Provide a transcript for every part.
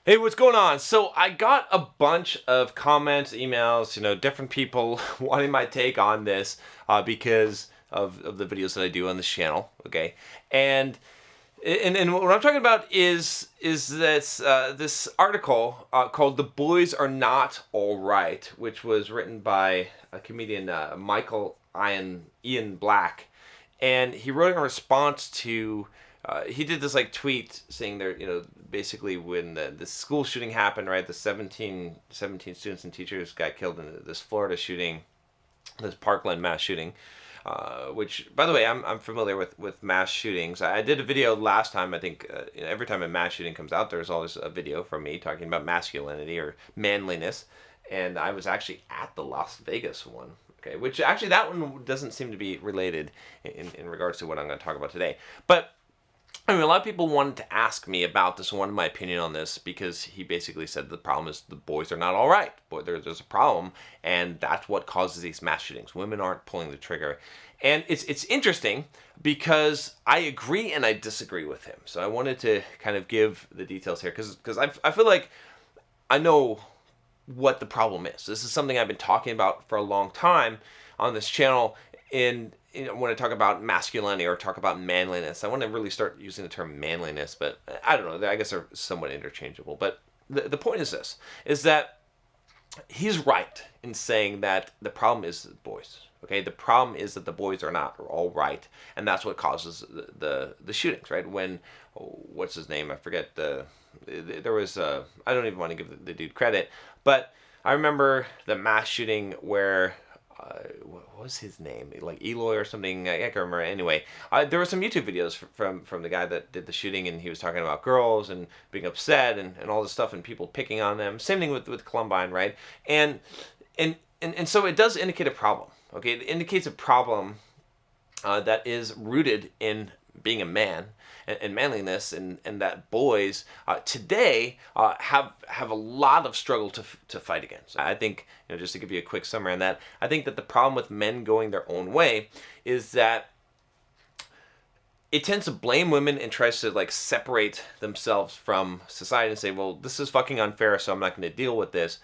Hey, what's going on? So I got a bunch of comments, emails, different people wanting my take on this because of the videos that I do on this channel. Okay, and what I'm talking about is this article called "The Boys Are Not All Right," which was written by a comedian Michael Ian Black, and he wrote it in response to. He did this tweet saying there, basically when the school shooting happened, right? The 17 students and teachers got killed in this Florida shooting, this Parkland mass shooting, which, by the way, I'm familiar with mass shootings. I did a video last time. I think every time a mass shooting comes out, there's always a video from me talking about masculinity or manliness, and I was actually at the Las Vegas one. Okay, which actually that one doesn't seem to be related in regards to what I'm going to talk about today, but. I mean, a lot of people wanted to ask me about this, wanted my opinion on this, because he basically said the problem is the boys are not all right. Boy, there's a problem, and that's what causes these mass shootings. Women aren't pulling the trigger. And it's interesting because I agree and I disagree with him. So I wanted to kind of give the details here because I feel like I know what the problem is. This is something I've been talking about for a long time on this channel. And when I talk about masculinity or talk about manliness, I want to really start using the term manliness, but I don't know, I guess they're somewhat interchangeable. But the point is this, is that he's right in saying that the problem is the boys. Okay, the problem is that the boys are not all right, and that's what causes the shootings, right? When, what's his name? I forget. There was, I don't even want to give the dude credit, but I remember the mass shooting where, what was his name? Like Eloy or something? I can't remember. Anyway, there were some YouTube videos from the guy that did the shooting, and he was talking about girls and being upset and all this stuff and people picking on them. Same thing with Columbine, right? And so it does indicate a problem. Okay, it indicates a problem that is rooted in being a man and manliness, and that boys today have a lot of struggle to fight against. I think, just to give you a quick summary on that, I think that the problem with men going their own way is that it tends to blame women and tries to separate themselves from society and say, well, this is fucking unfair, so I'm not going to deal with this,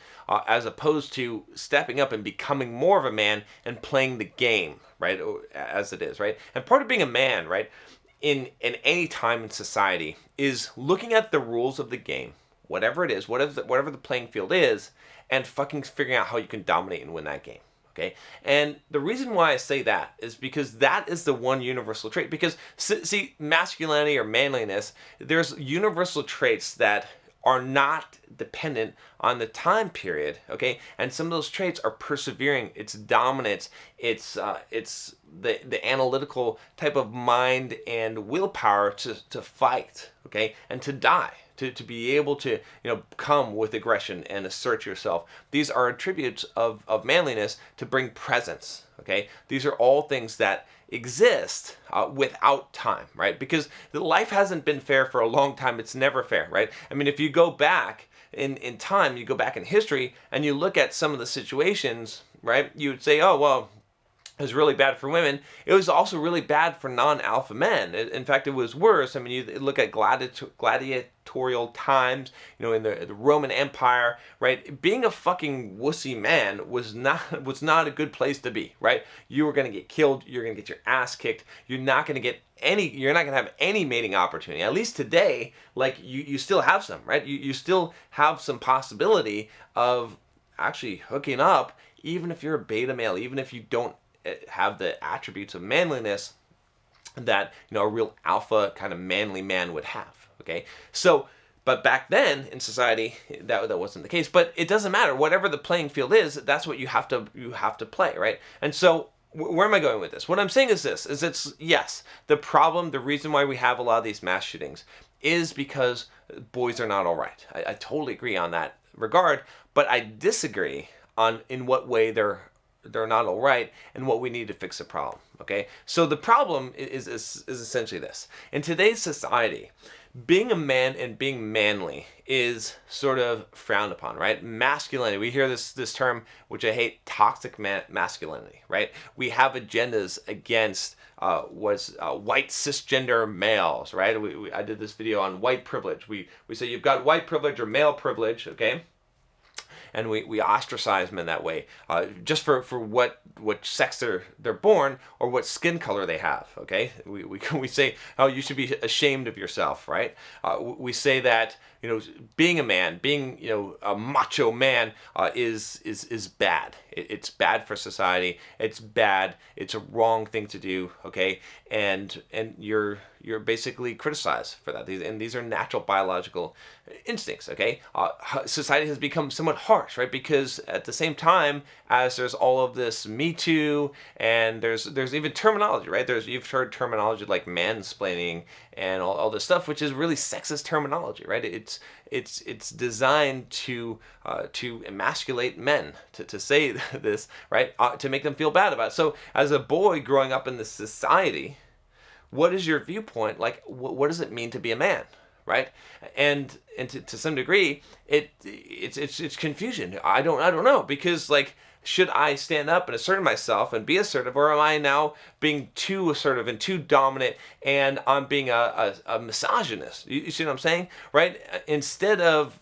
as opposed to stepping up and becoming more of a man and playing the game, right, as it is, right? And part of being a man, right, in any time in society is looking at the rules of the game, whatever it is, whatever the playing field is, and fucking figuring out how you can dominate and win that game. Okay, and the reason why I say that is because that is the one universal trait. Because see, masculinity or manliness, there's universal traits that are not dependent on the time period. Okay, and some of those traits are persevering. It's dominance. It's the analytical type of mind and willpower to fight. Okay, and to die. To be able to come with aggression and assert yourself. These are attributes of manliness to bring presence. Okay, these are all things that exist without time, right? Because life hasn't been fair for a long time. It's never fair, right? I mean, if you go back in time, you go back in history and you look at some of the situations, right? You would say, oh well, it was really bad for women. It was also really bad for non-alpha men. In fact, it was worse. I mean, you look at gladiatorial times, in the Roman Empire, right? Being a fucking wussy man was not a good place to be, right? You were going to get killed. You're going to get your ass kicked. You're not going to have any mating opportunity. At least today, you still have some, right? You still have some possibility of actually hooking up, even if you're a beta male, even if you don't have the attributes of manliness that a real alpha kind of manly man would have. Okay, so but back then in society that wasn't the case. But it doesn't matter. Whatever the playing field is, that's what you have to play, right? And so where am I going with this? What I'm saying is this: it's yes, the problem, the reason why we have a lot of these mass shootings is because boys are not all right. I totally agree on that regard, but I disagree on in what way they're not all right and what we need to fix the problem. Okay, so the problem is essentially this: in today's society, being a man and being manly is sort of frowned upon, right? Masculinity. We hear this term, which I hate, toxic masculinity, right? We have agendas against white cisgender males, right? I did this video on white privilege. We say you've got white privilege or male privilege, okay? And we ostracize men that way, just for what sex they're born or what skin color they have. Okay, we say, oh, you should be ashamed of yourself, right? We say that, you know, being a man, being, you know, a macho man is bad. It's bad for society. It's bad. It's a wrong thing to do. Okay, and you're basically criticized for that. These are natural biological instincts. Okay, society has become somewhat harsh, right? Because at the same time as there's all of this Me Too, and there's even terminology, right? You've heard terminology like mansplaining and all this stuff, which is really sexist terminology, right? It's designed to emasculate men, to say this, right? To make them feel bad about it. So as a boy growing up in this society, what is your viewpoint? Like, what does it mean to be a man, right? And to some degree, it's confusion. I don't know, because like, should I stand up and assert myself and be assertive, or am I now being too assertive and too dominant, and I'm being a misogynist? You see what I'm saying, right? Instead of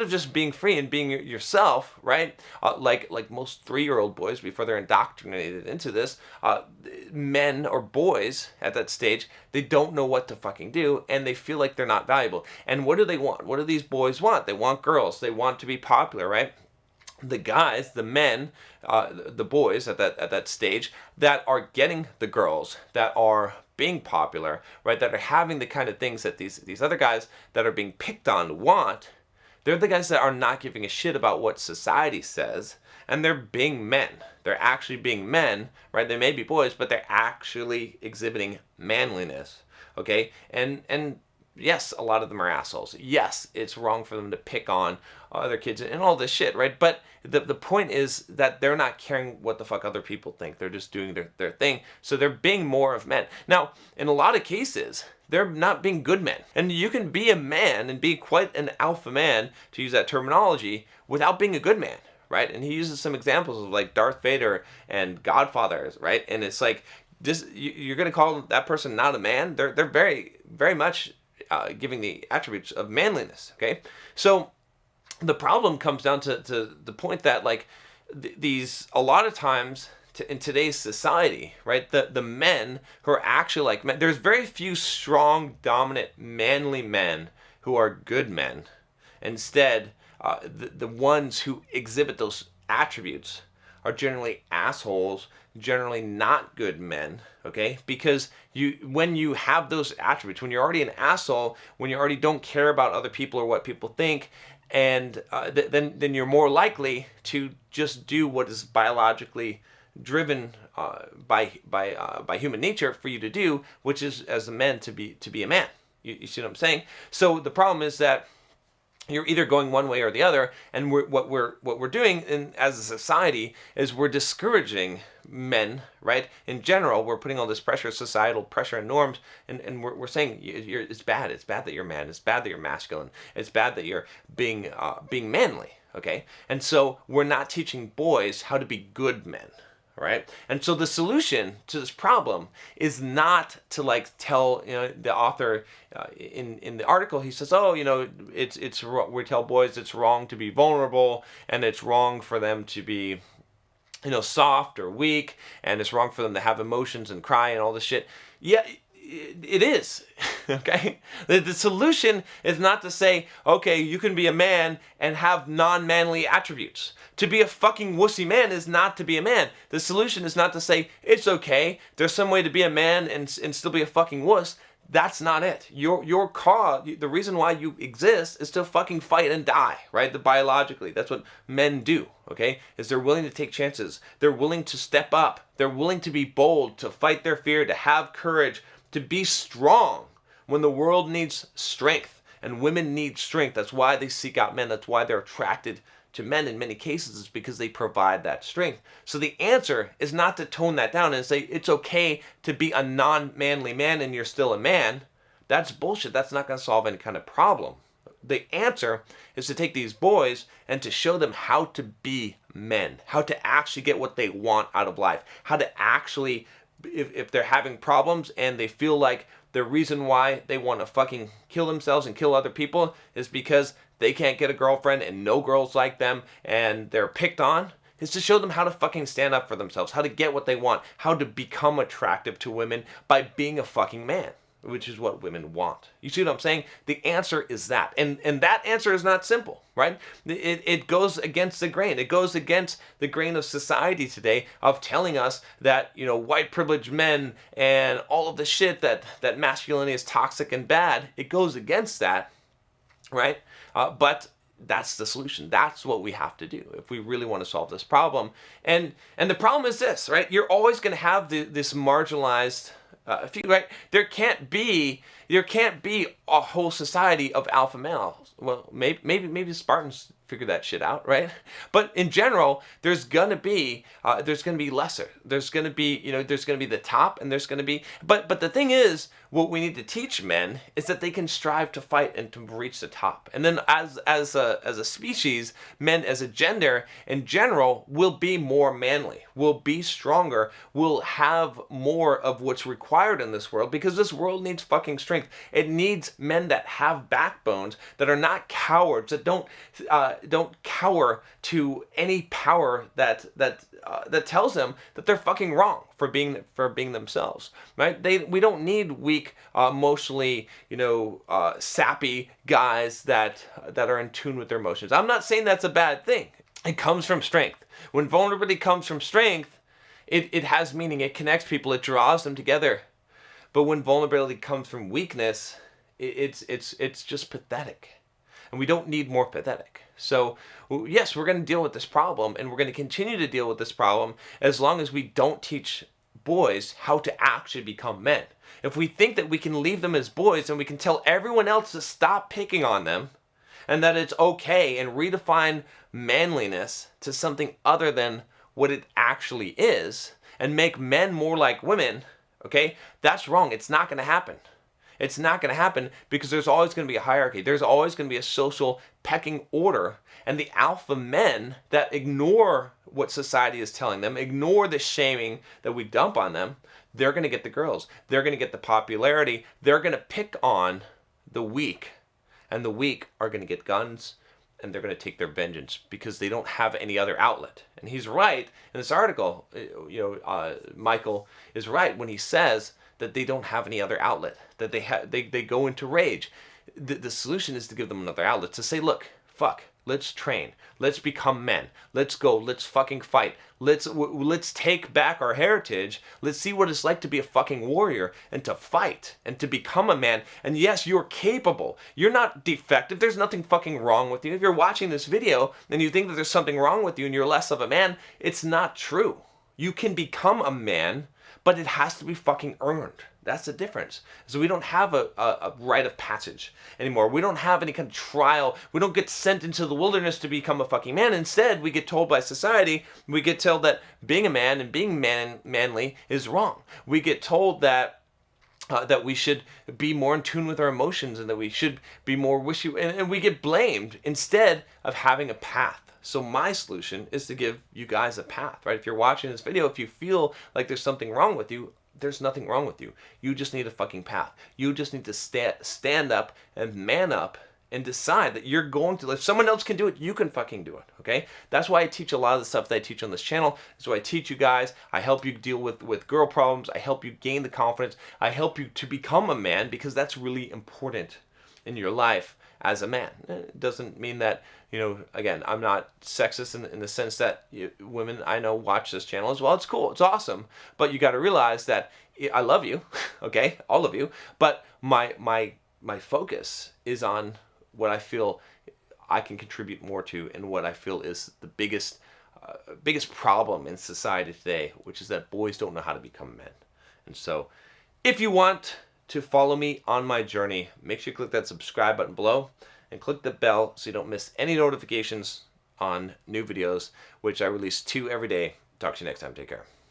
just being free and being yourself, right? Like most 3-year-old boys before they're indoctrinated into this, men or boys at that stage, they don't know what to fucking do, and they feel like they're not valuable. And what do they want? What do these boys want? They want girls. They want to be popular, right? The guys, the men, the boys at that stage that are getting the girls, that are being popular, right, that are having the kind of things that these other guys that are being picked on want, they're the guys that are not giving a shit about what society says, and they're being men. They're actually being men, right? They may be boys, but they're actually exhibiting manliness, okay? And yes, a lot of them are assholes. Yes, it's wrong for them to pick on other kids and all this shit, right? But the point is that they're not caring what the fuck other people think. They're just doing their thing. So they're being more of men. Now, in a lot of cases, they're not being good men. And you can be a man and be quite an alpha man, to use that terminology, without being a good man, right? And he uses some examples of like Darth Vader and Godfather, right? And it's like, this, you're going to call that person not a man? They're very, very much giving the attributes of manliness, okay? So the problem comes down to the point that, like, these, a lot of times in today's society, right, the men who are actually like men, there's very few strong, dominant, manly men who are good men. Instead, the ones who exhibit those attributes are generally assholes, generally not good men, okay? Because when you have those attributes, when you're already an asshole, when you already don't care about other people or what people think, and then you're more likely to just do what is biologically driven by human nature for you to do, which is, as a man, to be a man. You see what I'm saying? So the problem is that you're either going one way or the other, and what we're doing as a society is we're discouraging men, right? In general, we're putting all this pressure, societal pressure and norms, and we're saying it's bad. It's bad that you're man. It's bad that you're masculine. It's bad that you're being manly, okay? And so we're not teaching boys how to be good men. Right? And so the solution to this problem is not to like tell, you know, the author in the article, he says, oh, you know, it's we tell boys it's wrong to be vulnerable, and it's wrong for them to be, you know, soft or weak, and it's wrong for them to have emotions and cry and all this shit. Yeah, it is. Okay? The solution is not to say, okay, you can be a man and have non-manly attributes. To be a fucking wussy man is not to be a man. The solution is not to say, it's okay, there's some way to be a man and still be a fucking wuss. That's not it. Your cause, the reason why you exist is to fucking fight and die, right? Biologically, that's what men do, okay? Is they're willing to take chances. They're willing to step up. They're willing to be bold, to fight their fear, to have courage, to be strong when the world needs strength, and women need strength. That's why they seek out men. That's why they're attracted to men in many cases, is because they provide that strength. So the answer is not to tone that down and say it's okay to be a non-manly man and you're still a man. That's bullshit. That's not going to solve any kind of problem. The answer is to take these boys and to show them how to be men, how to actually get what they want out of life, how to actually, if they're having problems and they feel like the reason why they want to fucking kill themselves and kill other people is because they can't get a girlfriend and no girls like them and they're picked on, is to show them how to fucking stand up for themselves, how to get what they want, how to become attractive to women by being a fucking man, which is what women want. You see what I'm saying? The answer is that. And that answer is not simple, right? It goes against the grain. It goes against the grain of society today of telling us that, you know, white privileged men and all of the shit that masculinity is toxic and bad. It goes against that, right? But that's the solution. That's what we have to do if we really want to solve this problem. And the problem is this, right? You're always going to have this marginalized right? There can't be a whole society of alpha males. Well, maybe the Spartans figured that shit out, right? But in general, there's gonna be lesser. There's gonna be, you know, there's gonna be the top, and there's gonna be. But the thing is, what we need to teach men is that they can strive to fight and to reach the top. And then as a species, men as a gender in general will be more manly, will be stronger, will have more of what's required in this world, because this world needs fucking strength. It needs men that have backbones, that are not cowards, that don't cower to any power that tells them that they're fucking wrong for being themselves, right? We don't need weak, emotionally, sappy guys that are in tune with their emotions. I'm not saying that's a bad thing. It comes from strength. When vulnerability comes from strength, it has meaning. It connects people. It draws them together. But when vulnerability comes from weakness, it's just pathetic. And we don't need more pathetic. So, yes, we're going to deal with this problem, and we're going to continue to deal with this problem as long as we don't teach boys how to actually become men. If we think that we can leave them as boys and we can tell everyone else to stop picking on them and that it's okay, and redefine manliness to something other than what it actually is and make men more like women, okay, that's wrong. It's not going to happen. It's not going to happen because there's always going to be a hierarchy. There's always going to be a social pecking order. And the alpha men that ignore what society is telling them, ignore the shaming that we dump on them, they're going to get the girls. They're going to get the popularity. They're going to pick on the weak. And the weak are going to get guns, and they're going to take their vengeance because they don't have any other outlet. And he's right in this article. Michael is right when he says that they don't have any other outlet, that they go into rage. The solution is to give them another outlet, to say, look, fuck, let's train, let's become men, let's go, let's fucking fight, let's take back our heritage, let's see what it's like to be a fucking warrior and to fight and to become a man. And yes, you're capable, you're not defective, there's nothing fucking wrong with you. If you're watching this video and you think that there's something wrong with you and you're less of a man, it's not true. You can become a man, but it has to be fucking earned. That's the difference. So we don't have a rite of passage anymore. We don't have any kind of trial. We don't get sent into the wilderness to become a fucking man. Instead, we get told by society, we get told that being a man and being manly is wrong. We get told that we should be more in tune with our emotions and that we should be more and we get blamed instead of having a path. So my solution is to give you guys a path, right? If you're watching this video, if you feel like there's something wrong with you, there's nothing wrong with you. You just need a fucking path. You just need to stand up and man up and decide that you're going to, if someone else can do it, you can fucking do it, okay? That's why I teach a lot of the stuff that I teach on this channel. That's why I teach you guys. I help you deal with girl problems. I help you gain the confidence. I help you to become a man, because that's really important in your life as a man. It doesn't mean that, again, I'm not sexist in the sense that women I know watch this channel as well. It's cool. It's awesome. But you got to realize that I love you, okay? All of you. But my focus is on what I feel I can contribute more to, and what I feel is the biggest problem in society today, which is that boys don't know how to become men. And so if you want to follow me on my journey, make sure you click that subscribe button below and click the bell so you don't miss any notifications on new videos, which I release 2 every day. Talk to you next time. Take care.